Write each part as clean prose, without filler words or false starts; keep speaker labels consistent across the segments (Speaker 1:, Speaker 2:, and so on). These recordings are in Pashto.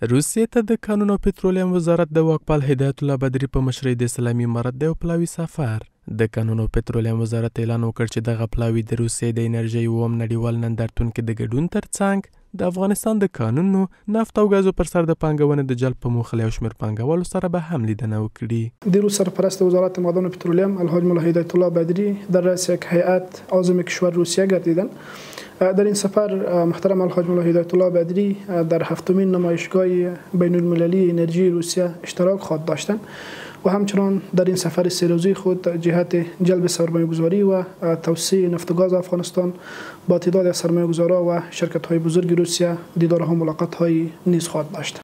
Speaker 1: روسیې ته د کانونو او پترولیم وزارت د واکپال هدایت الله بدري په مشرۍ د اسلامي امارت د یو پلاوي سفر. د کانونو او پترولیم وزارت اعلان وکړ چې دغه پلاوي د روسیې د انرژۍ اووم نړیوال نندارتون کې د ګډون ترڅنګ د افغانستان د کانونو، نفت او غازو پر سر د پانګونې د جلب په موخه له یو شمېر پانګوالو سره به هم لیدنه وکړي.
Speaker 2: دیروز سرپرست وزارت معدن و پترولیم الحاج ملا هدایت الله بدری در رأس یک هیئت عازم کشور روسیه گردیدند. در این سفر محترم الحاج ملا هدایت الله بدری در هفتمین نمایشگاه بین المللی انرژی روسیه اشتراک خواهد داشتند و همچنان در این سفر سه روزه خود جهت جلب سرمایه‌گذاری و توسعه نفت و گاز افغانستان با تعداد از سرمایه‌گذاران و شرکت‌های بزرگ روسیه دیدارها و ملاقات‌های نیز خواهد داشت.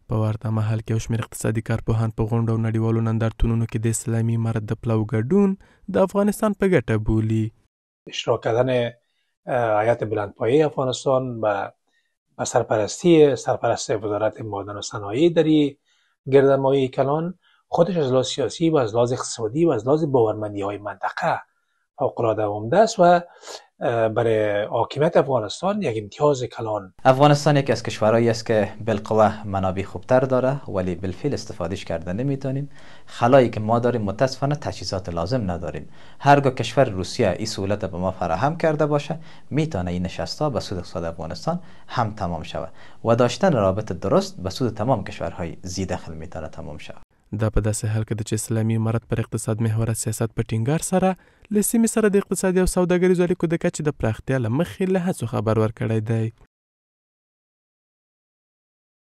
Speaker 1: په ورته مهال کې یو شمېر اقتصادي کارپوهان په غونډو او نړیوالو نندارتونونو کې د اسلامي امارت د پلاو ګډون د افغانستان په ګټه بولي.
Speaker 3: اشتراک کردن هیئت بلندپایه افغانستان و سرپرست وزارت معدن و صنایع در گردمایی کلان خودش از لحاظ سیاسی و از لحاظ اقتصادی و از لحاظ باورمندی‌های منطقه فوق‌العاده عمده است و برای حاکمیت افغانستان یک امتیاز کلان.
Speaker 4: افغانستان یکی از کشورهایی است که بالقوه منابع خوبتر داره ولی بالفعل استفادهش کرده نمیتونیم. خلایی که ما داریم متاسفانه تجهیزات لازم نداریم. هرگاه کشور روسیه این سهولت به ما فراهم کرده باشه میتونه این نشست‌ها به سود اقتصاد افغانستان هم تمام شود و داشتن رابطه درست به سود تمام کشورهای ذی دخل میتونه تمام شود.
Speaker 1: دا په داسې حال کې د چې اسلامي امارت پر اقتصاد محوره سیاست په ټینګار سره له سیمې سره د اقتصادي او سوداګریزو اړیکو د کچې د پراختیا له مخې له هڅو خبر ورکړی دی.